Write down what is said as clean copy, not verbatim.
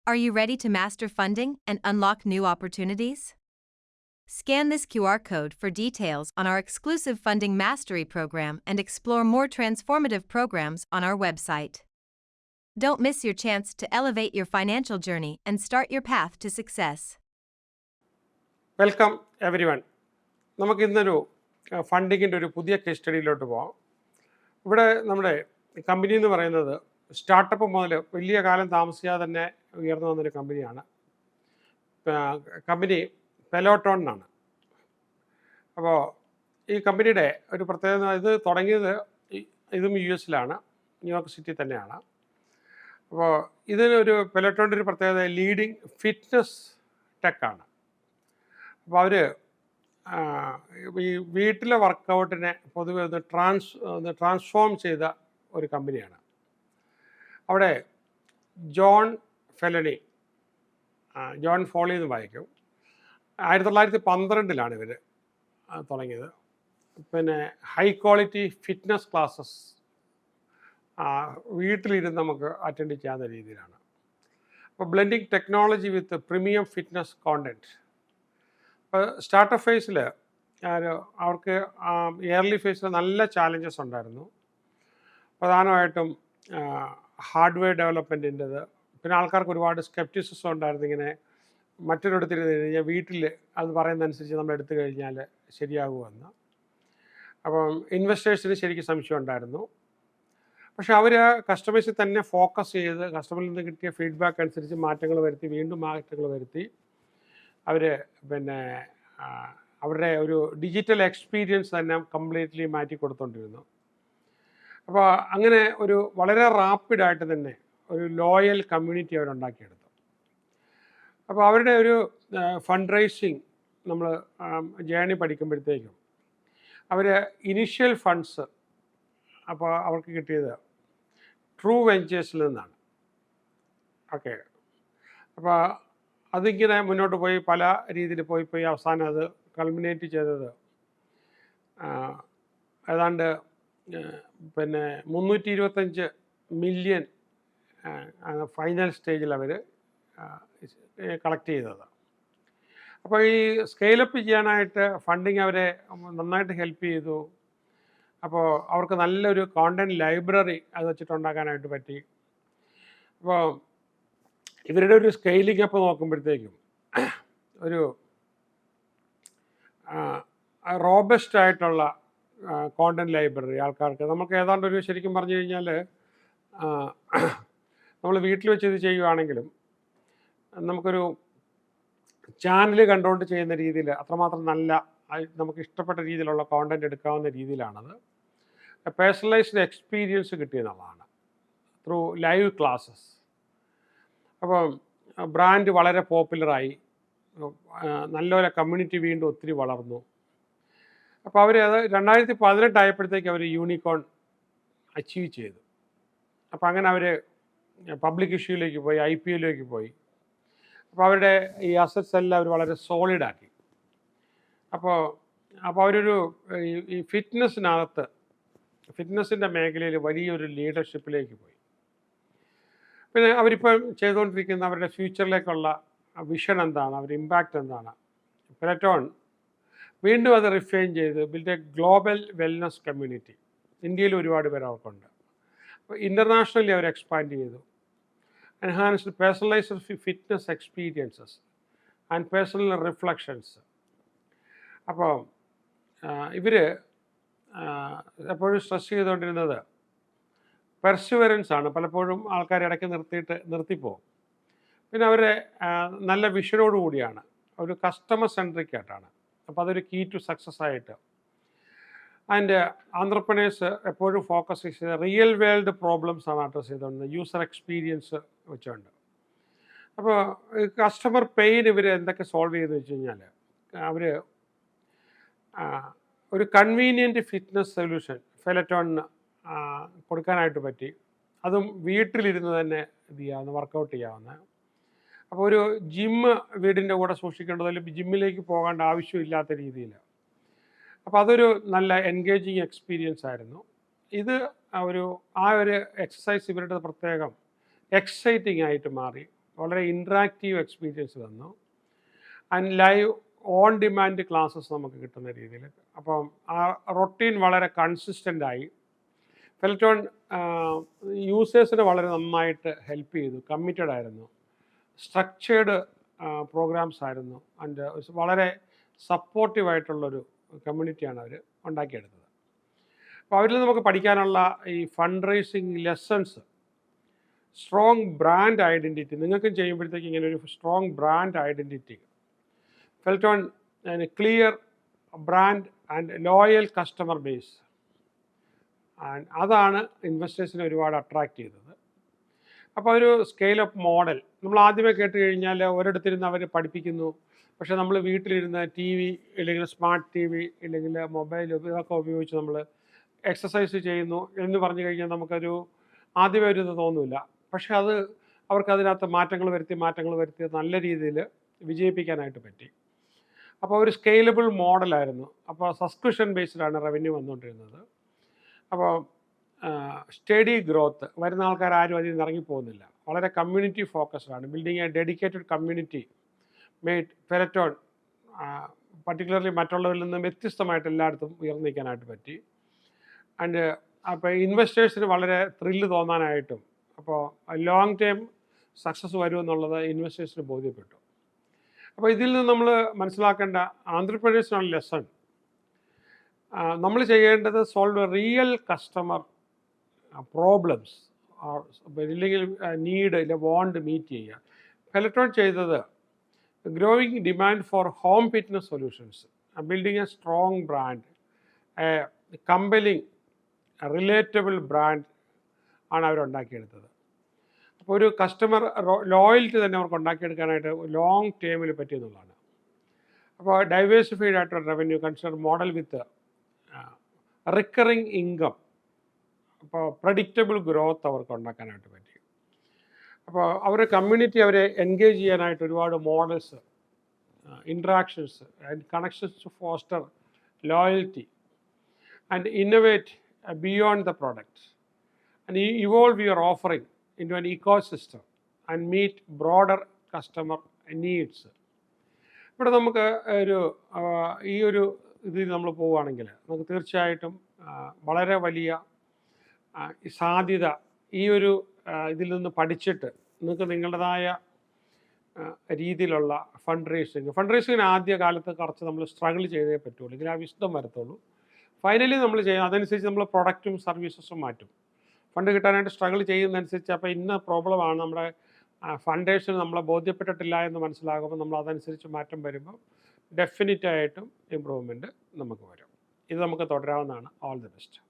Are you ready to master funding and unlock new opportunities? Scan this QR code for details on our exclusive Funding Mastery program and explore more transformative programs on our website. Don't miss your chance to elevate your financial journey and start your path to success. Welcome everyone. നമുക്കിന്നൊരു ഫണ്ടിങ്ങിൻ്റെ ഒരു പുതിയ case സ്റ്റഡിയിലോട്ട് പോകാം. ഇവിടെ നമ്മുടെ company എന്ന് പറയുന്നത് startup മുതൽ വലിയ കാലം താമസിയാതെ തന്നെ ഉയർന്നു വന്നൊരു കമ്പനിയാണ്. കമ്പനി പെലോട്ടോൺ എന്നാണ്. അപ്പോൾ ഈ കമ്പനിയുടെ ഒരു പ്രത്യേകത, ഇത് തുടങ്ങിയത് ഇതും US-ലാണ്, ന്യൂയോർക്ക് സിറ്റി തന്നെയാണ്. അപ്പോൾ ഇതിനൊരു പെലോട്ടോണിൻ്റെ ഒരു പ്രത്യേകത ലീഡിങ് ഫിറ്റ്നസ് ടെക്കാണ്. അപ്പോൾ അവർ ഈ വീട്ടിലെ വർക്കൗട്ടിനെ പൊതുവെ ഒന്ന് ട്രാൻസ്ഫോം ചെയ്ത ഒരു കമ്പനിയാണ്. അവിടെ ജോൺ ഫോളി എന്ന് വായിക്കും. 1912 ഇവർ തുടങ്ങിയത്. പിന്നെ ഹൈ ക്വാളിറ്റി ഫിറ്റ്നസ് ക്ലാസ്സസ് വീട്ടിലിരുന്ന് നമുക്ക് അറ്റൻഡ് ചെയ്യാവുന്ന രീതിയിലാണ്. അപ്പോൾ ബ്ലെൻഡിങ് ടെക്നോളജി വിത്ത് പ്രീമിയം ഫിറ്റ്നസ് കോണ്ടൻറ്റ്. സ്റ്റാർട്ടപ്പ് ഫേസിൽ അവർക്ക് ഇയർലി ഫേസിൽ നല്ല ചാലഞ്ചസ് ഉണ്ടായിരുന്നു. പ്രധാനമായിട്ടും ഹാർഡ്വെയർ ഡെവലപ്മെൻറ്റിൻ്റെത്. പിന്നെ ആൾക്കാർക്ക് ഒരുപാട് സ്കെപ്റ്റിസിസം ഉണ്ടായിരുന്നു. ഇങ്ങനെ മറ്റൊരിടത്തിരുന്ന് കഴിഞ്ഞാൽ വീട്ടിൽ അത് പറയുന്നതനുസരിച്ച് നമ്മൾ എടുത്തു കഴിഞ്ഞാൽ ശരിയാകുമെന്ന്. അപ്പം ഇൻവെസ്റ്റേഴ്സിന് ശരിക്കും സംശയം ഉണ്ടായിരുന്നു. പക്ഷെ അവർ കസ്റ്റമേഴ്സിൽ തന്നെ ഫോക്കസ് ചെയ്ത് കസ്റ്റമറിൽ നിന്ന് കിട്ടിയ ഫീഡ്ബാക്ക് അനുസരിച്ച് മാറ്റങ്ങൾ വരുത്തി അവർ പിന്നെ അവരുടെ ഒരു ഡിജിറ്റൽ എക്സ്പീരിയൻസ് തന്നെ കംപ്ലീറ്റ്ലി മാറ്റി കൊടുത്തുകൊണ്ടിരുന്നു. അപ്പോൾ അങ്ങനെ ഒരു വളരെ റാപ്പിഡായിട്ട് തന്നെ ഒരു ലോയൽ കമ്മ്യൂണിറ്റി അവരുണ്ടാക്കിയെടുത്തു. അപ്പോൾ അവരുടെ ഒരു ഫണ്ട് റൈസിങ് നമ്മൾ ജേണി പഠിക്കുമ്പോഴത്തേക്കും അവർ ഇനിഷ്യൽ ഫണ്ട്സ് അപ്പോൾ അവർക്ക് കിട്ടിയത് ട്രൂ വെഞ്ചേഴ്സിൽ നിന്നാണ്. ഓക്കെ, അപ്പോൾ അതിങ്ങനെ മുന്നോട്ട് പോയി പല രീതിയിൽ പോയി അവസാനം അത് കൾമിനേറ്റ് ചെയ്തത് ഏതാണ്ട് പിന്നെ 325 മില്യൺ ഫൈനൽ സ്റ്റേജിൽ അവർ കളക്ട് ചെയ്തത്. അപ്പോൾ ഈ സ്കെയിലപ്പ് ചെയ്യാനായിട്ട് ഫണ്ടിങ് അവരെ നന്നായിട്ട് ഹെൽപ്പ് ചെയ്തു. അപ്പോൾ അവർക്ക് നല്ലൊരു കോണ്ടൻറ്റ് ലൈബ്രറി അത് വെച്ചിട്ടുണ്ടാക്കാനായിട്ട് പറ്റി. അപ്പോൾ ഇവരുടെ ഒരു സ്കെയിലിംഗ് അപ്പ് നോക്കുമ്പോഴത്തേക്കും ഒരു റോബസ്റ്റ് ആയിട്ടുള്ള കോണ്ടൻറ്റ് ലൈബ്രറി ആൾക്കാർക്ക് നമുക്ക് ഏതാണ്ട് ഒരു ശരിക്കും പറഞ്ഞു കഴിഞ്ഞാൽ നമ്മൾ വീട്ടിൽ വെച്ച് ഇത് ചെയ്യുകയാണെങ്കിലും നമുക്കൊരു ചാനൽ കണ്ടുകൊണ്ട് ചെയ്യുന്ന രീതിയിൽ അത്രമാത്രം നല്ല നമുക്ക് ഇഷ്ടപ്പെട്ട രീതിയിലുള്ള കോണ്ടൻറ്റ് എടുക്കാവുന്ന രീതിയിലാണത്. പേഴ്സണലൈസ്ഡ് എക്സ്പീരിയൻസ് കിട്ടിയെന്നുള്ളതാണ് ത്രൂ ലൈവ് ക്ലാസ്സസ്. അപ്പം ബ്രാൻഡ് വളരെ പോപ്പുലറായി, നല്ലപോലെ കമ്മ്യൂണിറ്റി വീണ്ടും ഒത്തിരി വളർന്നു. അപ്പോൾ അവർ അത് 2018 ആയപ്പോഴത്തേക്ക് അവർ യൂണിക്കോൺ അച്ചീവ് ചെയ്തു. അപ്പോൾ അങ്ങനെ അവർ പബ്ലിക് ഇഷ്യൂയിലേക്ക് പോയി, IPO-യിലേക്ക് പോയി. അപ്പോൾ അവരുടെ ഈ അസറ്റ്സ് എല്ലാം അവർ വളരെ സോളിഡാക്കി. അപ്പോൾ അവരൊരു ഈ ഫിറ്റ്നസിൻ്റെ മേഖലയിൽ വലിയൊരു ലീഡർഷിപ്പിലേക്ക് പോയി. പിന്നെ അവരിപ്പം ചെയ്തുകൊണ്ടിരിക്കുന്ന അവരുടെ ഫ്യൂച്ചറിലേക്കുള്ള വിഷൻ എന്താണ്, അവരുടെ ഇമ്പാക്റ്റ് എന്താണ്. പെലോട്ടോൺ വീണ്ടും അത് റിഫൈൻ ചെയ്ത് build A global wellness community. ഇന്ത്യയിൽ ഒരുപാട് പേര് അവർക്കുണ്ട്. അപ്പോൾ ഇൻ്റർനാഷണലി അവർ എക്സ്പാൻഡ് ചെയ്തു. Enhanced personalised fitness experiences and personal reflections. അപ്പോൾ ഇവർ എപ്പോഴും സ്ട്രെസ് ചെയ്തുകൊണ്ടിരുന്നത് പെർസിവറൻസ് ആണ്. പലപ്പോഴും ആൾക്കാർ ഇടയ്ക്ക് നിർത്തിപ്പോകും. പിന്നെ അവരുടെ നല്ല വിഷനോട് കൂടിയാണ്, ഒരു കസ്റ്റമർ സെൻട്രിക് ആയിട്ടാണ്. അപ്പോൾ അതൊരു കീ ടു സക്സസ് ആയിട്ട്. ആൻഡ് ആന്ത്രപ്രനേഴ്സ് എപ്പോഴും ഫോക്കസ് ചെയ്ത് റിയൽ വേൾഡ് പ്രോബ്ലംസ് ആണ് അഡ്രസ്സ് ചെയ്തുകൊണ്ട് യൂസർ എക്സ്പീരിയൻസ് വെച്ചുകൊണ്ട്. അപ്പോൾ കസ്റ്റമർ പെയിൻ ഇവർ എന്തൊക്കെ സോൾവ് ചെയ്തെന്ന് വെച്ച് കഴിഞ്ഞാൽ അവർ ഒരു കൺവീനിയൻറ്റ് ഫിറ്റ്നസ് സൊല്യൂഷൻ പെലോട്ടോണിന് കൊടുക്കാനായിട്ട് പറ്റി. അതും വീട്ടിലിരുന്ന് തന്നെ ഇത് ചെയ്യാവുന്ന, വർക്കൗട്ട് ചെയ്യാവുന്ന. അപ്പോൾ ഒരു ജിമ്മ് വീടിൻ്റെ കൂടെ സൂക്ഷിക്കേണ്ടതിൽ ജിമ്മിലേക്ക് പോകേണ്ട ആവശ്യമില്ലാത്ത രീതിയിൽ. അപ്പോൾ അതൊരു നല്ല എൻഗേജിങ് എക്സ്പീരിയൻസ് ആയിരുന്നു. ആ ഒരു എക്സസൈസ് ഇവരുടെ പ്രത്യേകം എക്സൈറ്റിംഗ് ആയിട്ട് മാറി. വളരെ ഇൻട്രാക്റ്റീവ് എക്സ്പീരിയൻസ് തന്നു. And live on demand classes നമുക്ക് കിട്ടുന്ന രീതിയിൽ. അപ്പം ആ റൊട്ടീൻ വളരെ കൺസിസ്റ്റൻ്റായി. പെലറ്റോൺ യൂസേഴ്സിനെ വളരെ നന്നായിട്ട് ഹെൽപ്പ് ചെയ്തു, കമ്മിറ്റഡ് ആയിരുന്നു, സ്ട്രക്ചേർഡ് പ്രോഗ്രാംസ് ആയിരുന്നു, ആൻഡ് വളരെ സപ്പോർട്ടീവായിട്ടുള്ളൊരു കമ്മ്യൂണിറ്റിയാണ് അവർ ഉണ്ടാക്കിയെടുത്തത്. അപ്പോൾ അവരിൽ നമുക്ക് പഠിക്കാനുള്ള ഈ fund raising lessons, strong brand identity, നിങ്ങൾക്കും ചെയ്യുമ്പോഴത്തേക്ക് ഇങ്ങനെ ഒരു strong brand identity, Peloton clear brand and loyal customer base, and അതാണ് ഇൻവെസ്റ്റേഴ്സിനെ ഒരുപാട് അട്രാക്റ്റ് ചെയ്തത്. അപ്പോൾ ഒരു സ്കെയിൽ അപ്പ് മോഡൽ നമ്മൾ ആദ്യമേ കേട്ട് കഴിഞ്ഞാൽ ഒരിടത്തിരുന്ന് അവർ പഠിപ്പിക്കുന്നു, പക്ഷേ നമ്മൾ വീട്ടിലിരുന്ന് ടി വി ഇല്ലെങ്കിൽ സ്മാർട്ട് ടി വി ഇല്ലെങ്കിൽ മൊബൈൽ ഇതൊക്കെ ഉപയോഗിച്ച് നമ്മൾ എക്സസൈസ് ചെയ്യുന്നു എന്ന് പറഞ്ഞു കഴിഞ്ഞാൽ നമുക്കൊരു ആദ്യമേ ഒരു ഇത് തോന്നില്ല. പക്ഷേ അത് അവർക്ക് അതിനകത്ത് മാറ്റങ്ങൾ വരുത്തി നല്ല രീതിയിൽ വിജയിപ്പിക്കാനായിട്ട് പറ്റി. അപ്പോൾ ഒരു സ്കെയിലബിൾ മോഡലായിരുന്നു. അപ്പോൾ സബ്സ്ക്രിപ്ഷൻ ബേസ്ഡാണ് റവന്യൂ വന്നുകൊണ്ടിരുന്നത്. അപ്പോൾ സ്റ്റഡി ഗ്രോത്ത്, വരുന്ന ആൾക്കാർ ആരും അതിൽ നിന്ന് ഇറങ്ങിപ്പോകുന്നില്ല, വളരെ കമ്മ്യൂണിറ്റി ഫോക്കസ്ഡാണ്. Building a dedicated community made Peloton particularly മറ്റുള്ളവരിൽ നിന്നും വ്യത്യസ്തമായിട്ട് എല്ലായിടത്തും ഉയർന്നു നിൽക്കാനായിട്ട് പറ്റി. ആൻഡ് അപ്പോൾ ഇൻവെസ്റ്റേഴ്സിന് വളരെ ത്രില്ല് തോന്നാനായിട്ടും അപ്പോൾ ലോങ് ടേം സക്സസ് വരുമെന്നുള്ളത് ഇൻവെസ്റ്റേഴ്സിന് ബോധ്യപ്പെട്ടു. അപ്പോൾ ഇതിൽ നിന്ന് നമ്മൾ മനസ്സിലാക്കേണ്ട ആന്ത്രപ്രനേഴ്സിനുള്ള ലെസൺ, നമ്മൾ ചെയ്യേണ്ടത് സോൾവ് റിയൽ കസ്റ്റമർ പ്രോബ്ലംസ് ഇല്ലെങ്കിൽ നീഡ് ഇല്ല വാണ്ട് മീറ്റ് ചെയ്യുക. പെലറ്റോൺ ചെയ്തത് growing demand for home fitness solutions, building A strong brand, കമ്പലിങ് relatable brand ആണ് അവരുണ്ടാക്കിയെടുത്തത്. അപ്പോൾ ഒരു കസ്റ്റമർ ലോയൽറ്റി തന്നെ അവർക്ക് ഉണ്ടാക്കിയെടുക്കാനായിട്ട് ലോങ് ടേമിൽ പറ്റിയെന്നുള്ളതാണ്. അപ്പോൾ ഡൈവേഴ്സിഫൈഡ് ആയിട്ടുള്ള revenue consider model with recurring income, അപ്പോൾ പ്രഡിക്റ്റബിൾ ഗ്രോത്ത് അവർക്ക് ഉണ്ടാക്കാനായിട്ട് പറ്റി. അപ്പോൾ അവരുടെ കമ്മ്യൂണിറ്റി അവരെ എൻഗേജ് ചെയ്യാനായിട്ട് ഒരുപാട് models, interactions and connections to foster loyalty and innovate beyond the product and evolve your offering into an ecosystem and meet broader customer needs. ഇവിടെ നമുക്ക് ഈ ഒരു ഇതിൽ നമ്മൾ പോവുകയാണെങ്കിൽ നമുക്ക് തീർച്ചയായിട്ടും വളരെ വലിയ സാധ്യത ഈ ഒരു ഇതിൽ നിന്ന് പഠിച്ചിട്ട് നിങ്ങൾക്ക് നിങ്ങളുടേതായ രീതിയിലുള്ള ഫണ്ട് റേസിങ്ങിന് ആദ്യ കാലത്ത് കുറച്ച് നമ്മൾ സ്ട്രഗിൾ ചെയ്തേ പറ്റുള്ളൂ, എങ്കിൽ ആ വിശദം വരത്തുള്ളൂ. ഫൈനലി നമ്മൾ ചെയ്യും, അതനുസരിച്ച് നമ്മൾ പ്രൊഡക്റ്റും സർവീസസും മാറ്റും. ഫണ്ട് കിട്ടാനായിട്ട് സ്ട്രഗിൾ ചെയ്യുന്നതനുസരിച്ച് അപ്പോൾ ഇന്ന പ്രോബ്ലമാണ് നമ്മുടെ ഫണ്ടേഴ്സിന് നമ്മളെ ബോധ്യപ്പെട്ടിട്ടില്ല എന്ന് മനസ്സിലാകുമ്പോൾ നമ്മൾ അതനുസരിച്ച് മാറ്റം വരുമ്പോൾ ഡെഫിനറ്റായിട്ടും ഇമ്പ്രൂവ്മെൻറ്റ് നമുക്ക് വരും. ഇത് നമുക്ക് തുടരാവുന്നതാണ്. All the best.